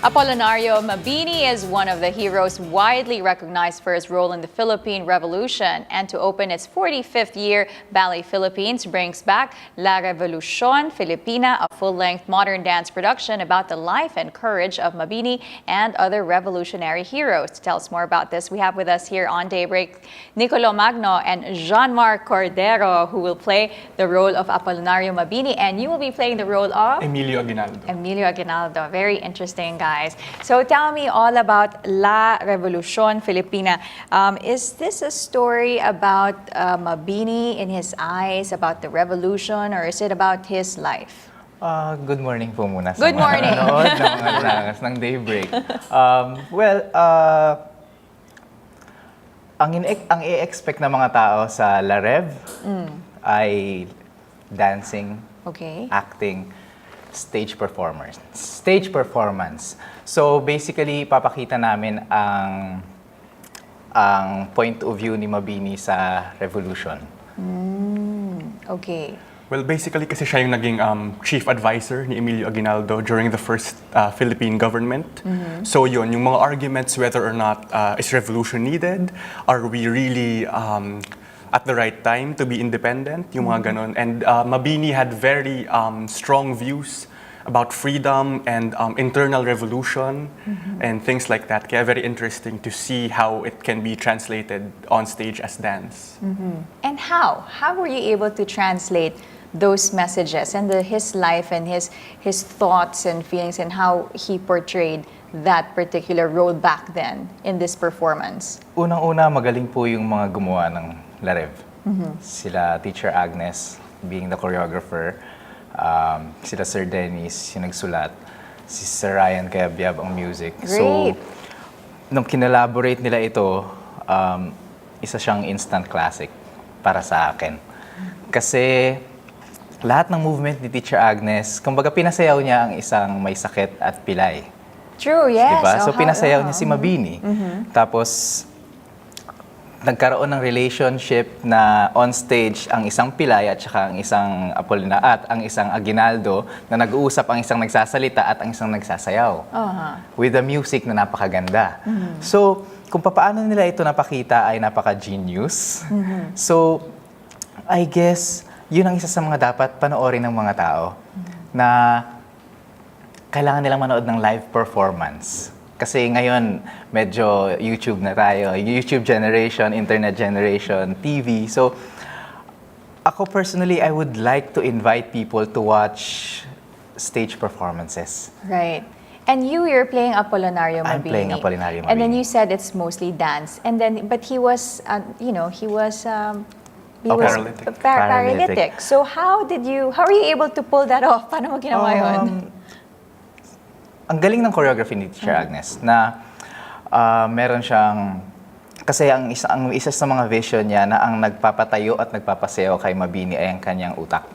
Apolinario Mabini is one of the heroes widely recognized for his role in the Philippine Revolution. And to open its 45th year, Ballet Philippines brings back La Revolucion Filipina, a full-length modern dance production about the life and courage of Mabini and other revolutionary heroes. To tell us more about this, we have with us here on Daybreak Nicolo, Magno, and Marc Cordero, who will play the role of Apolinario Mabini, and you will be playing the role of Emilio Aguinaldo. Emilio Aguinaldo. Very interesting, guys. So tell me all about La Revolucion Filipina. Is this a story about Mabini in his eyes, about the revolution, or is it about his life? Good morning po muna sa Good morning. nanonood ng mga langas ng Daybreak. Ang i-expect ng mga tao sa La Rev ay dancing, Okay. acting, stage performance. So basically, papakita namin ang point of view ni Mabini sa Revolution. Okay. Well, basically kasi siya yung naging chief advisor ni Emilio Aguinaldo during the first Philippine government. So yun, yung mga arguments whether or not is revolution needed, are we really at the right time to be independent, yung mga ganon. And Mabini had very strong views about freedom and internal revolution and things like that. Kaya very interesting to see how it can be translated on stage as dance. And how? How were you able to translate those messages and his life and his thoughts and feelings and how he portrayed that particular role back then in this performance? Unang-una, magaling po yung mga gumawa ng La Rev. Sila Teacher Agnes, being the choreographer, sila Sir Dennis, yung nagsulat, si Sir Ryan Kayabyab ang music. Great. So, nung kinelaborate nila ito, isa siyang instant classic para sa akin. Kasi lahat ng movement ni Teacher Agnes, kumbaga pinasayaw niya ang isang may sakit at pilay. True, yes. Diba? So Oh, pinasayaw niya si Mabini. Tapos nagkaroon ng relationship na on stage ang isang pilay at saka ang isang ang isang Aguinaldo na nag-uusap ang isang nagsasalita at ang isang nagsasayaw. With the music na napakaganda. So, kung paano nila ito napakita ay napaka-genius. So, I guess, yun ang isa sa mga dapat panoorin ng mga tao na kailangan nilang manood ng live performance. Kasi ngayon, medyo YouTube na tayo. YouTube generation, internet generation, TV. So, ako personally, I would like to invite people to watch stage performances. Right. And you're playing Apolinario Mabini. I'm playing Apolinario Mabini. And then you said it's mostly dance. And then, but he was, he was paralytic. Paralytic. So how were you able to pull that off? Paano mo ginawa yun? Ang galing ng choreography ni Teacher Agnes na meron siyang, kasi ang isa sa mga vision niya na ang nagpapatayo at nagpapasayaw kay Mabini ay ang kanyang utak.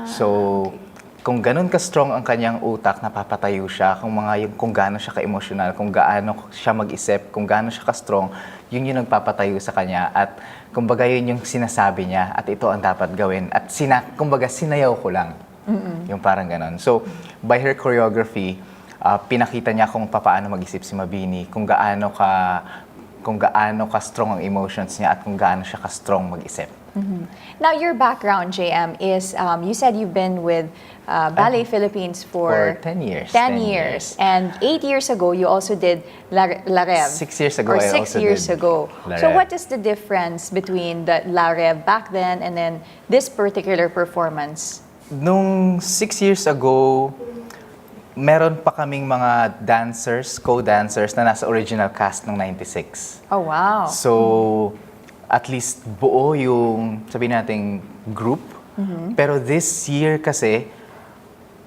So, kung ganun ka-strong ang kanyang utak, napapatayo siya, kung gaano siya ka-emotional, kung gaano siya mag-isip, kung gaano siya ka-strong, yun yung nagpapatayo sa kanya at kumbaga yun yung sinasabi niya at ito ang dapat gawin at kumbaga sinayaw ko lang. Yung parang ganon. So, by her choreography, pinakita niya kung paano mag-isip si Mabini, kung gaano ka strong ang emotions niya at kung gaano siya ka-strong mag-isip. Now, your background, JM, is you said you've been with Ballet Philippines for 10 years. 10 years. And 8 years ago, you also did La Rev. 6 years ago, or I 6 also years did ago. La So Rev. what is the difference between the La Rev back then and then this particular performance? Nung 6 years ago, meron pa kaming mga dancers, co-dancers na nasa original cast ng 96. Oh, wow. So, at least buo yung, sabihin nating group. Pero this year kasi,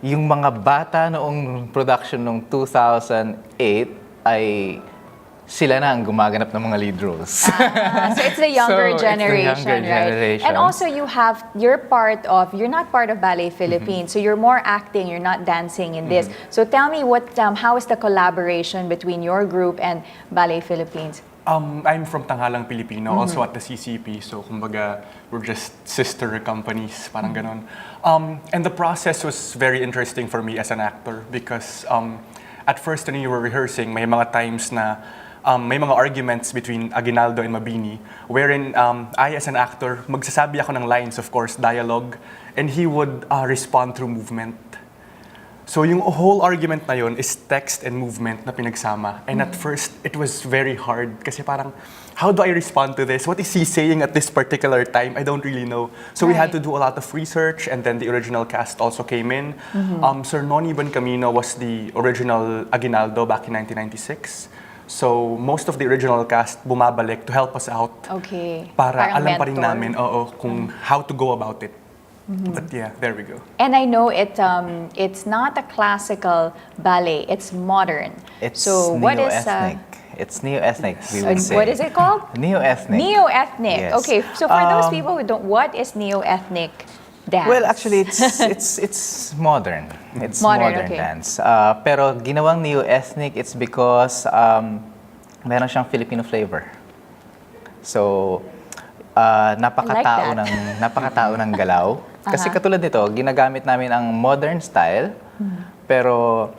yung mga bata noong production noong 2008 ay sila na ang gumaganap ng mga lead roles. So it's the younger So, it's the generation, younger right? generation. And also you're not part of Ballet Philippines, so you're more acting, you're not dancing in this. So tell me how is the collaboration between your group and Ballet Philippines? I'm from Tanghalang Pilipino, also at the CCP. So, kumbaga, we're just sister companies, parang ganon. And the process was very interesting for me as an actor because at first when you were rehearsing, may mga times na may mga arguments between Aguinaldo and Mabini, wherein I, as an actor, magsasabi ako ng lines, of course, dialogue, and he would respond through movement. So yung whole argument na yun is text and movement na pinagsama. And at first, it was very hard kasi parang, how do I respond to this? What is he saying at this particular time? I don't really know. So we had to do a lot of research, and then the original cast also came in. Sir Noni Camino was the original Aguinaldo back in 1996. So most of the original cast bumabalik to help us out. Okay. Para Parang alam pa rin mentor. namin, kung how to go about it. But yeah, there we go. And I know it's not a classical ballet, it's modern. It's so what is neo-ethnic. It's neo-ethnic, we would say. what is it called? Neo-ethnic. Neo-ethnic. Yes. Okay, so for those people who don't, what is neo-ethnic dance? Well, actually, it's modern. It's Modern, modern okay. dance. Pero ginawang neo-ethnic, it's because meron siyang Filipino flavor. So, napakatao that. napakatao ng galaw. Kasi katulad nito, ginagamit namin ang modern style, pero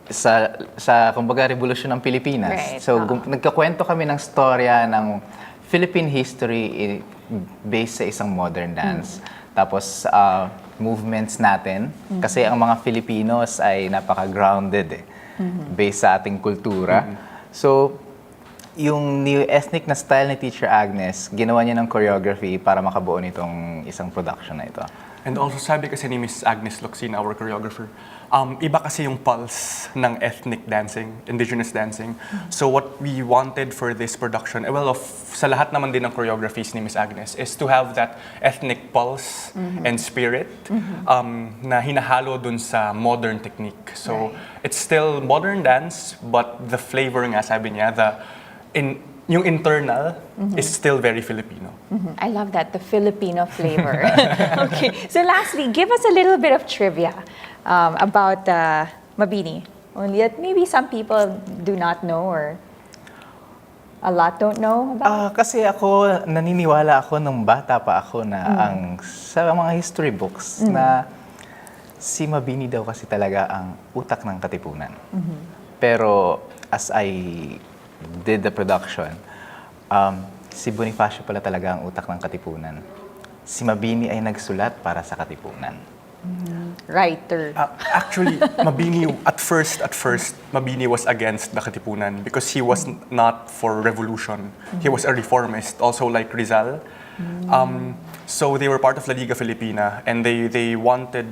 sa kumbaga Revolution ng Pilipinas. Right. So, nagkakwento kami ng storya ng Philippine history based sa isang modern dance. Tapos, movements natin. Kasi ang mga Filipinos ay napaka-grounded based sa ating kultura. So, yung neo-ethnic na style ni Teacher Agnes, ginawa niya ng choreography para makabuo nitong isang production na ito. And also, sabi kasi ni Miss Agnes Locsin, our choreographer, iba kasi yung pulse ng ethnic dancing, indigenous dancing. So what we wanted for this production, sa lahat naman din ng choreographies ni Miss Agnes, is to have that ethnic pulse and spirit na hinahalo dun sa modern technique. So it's still modern dance, but the flavor nga, sabi niya, yung internal is still very Filipino. I love that, the Filipino flavor. Okay, so lastly, give us a little bit of trivia about Mabini. Only that maybe some people do not know or a lot don't know about. Kasi naniniwala ako nung bata pa ako na sa mga history books na si Mabini daw kasi talaga ang utak ng Katipunan. Pero as I did the production, si Bonifacio pala talaga ang utak ng Katipunan. Si Mabini ay nagsulat para sa Katipunan. Writer. Actually, Mabini, at first, Mabini was against the Katipunan because he was not for revolution. He was a reformist, also like Rizal. So they were part of La Liga Filipina, and they wanted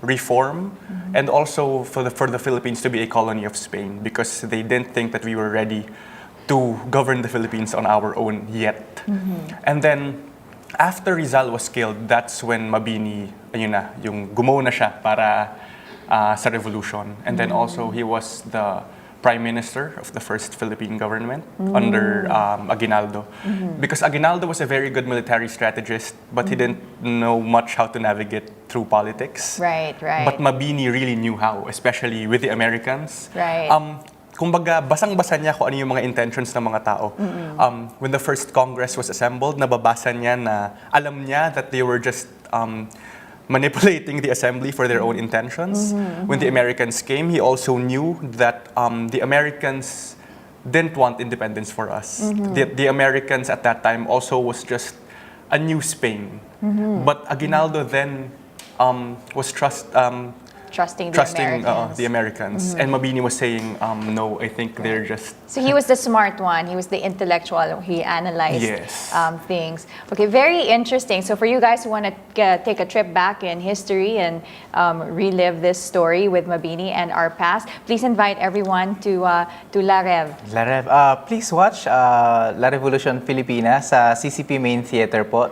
reform and also for the Philippines to be a colony of Spain because they didn't think that we were ready to govern the Philippines on our own yet. And then after Rizal was killed, that's when Mabini, yung gumawa na siya para sa revolution. And then also he was the prime minister of the first Philippine government under Aguinaldo. Because Aguinaldo was a very good military strategist, but he didn't know much how to navigate through politics. Right. But Mabini really knew how, especially with the Americans. Right. Kumbaga, basang-basa niya kung ano yung mga intentions ng mga tao. When the first Congress was assembled, nababasa niya na alam niya that they were just manipulating the assembly for their own intentions. When the Americans came, he also knew that the Americans didn't want independence for us. The Americans at that time also was just a new Spain. But Aguinaldo then was Trusting the Americans. And Mabini was saying, no, I think they're just... So he was the smart one. He was the intellectual. He analyzed Yes. things. Okay, very interesting. So for you guys who want to take a trip back in history and relive this story with Mabini and our past, please invite everyone to La Rev. La Rev, please watch La Revolucion Filipina sa CCP Main Theater po,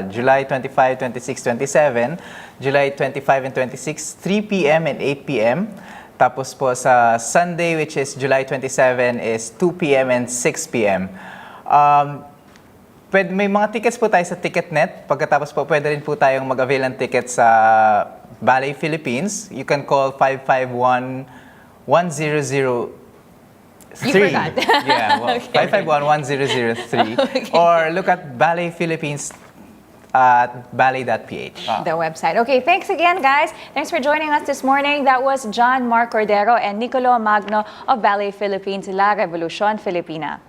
July 25, 26, 27, July 25 and 26, 3 p.m. and 8 p.m. Tapos po sa Sunday, which is July 27, is 2 p.m. and 6 p.m. May mga tickets po tayo sa Ticketnet. Pagkatapos po, pwede rin po tayong mag-avail ng tickets sa Ballet Philippines. You can call 551-1003. You forgot. Yeah, well, Okay. 551-1003. Or look at Ballet Philippines at ballet.ph. The website. Okay, thanks again, guys. Thanks for joining us this morning. That was John, Marc, Cordero, and Nicolo Magno of Ballet Philippines, La Revolucion Filipina.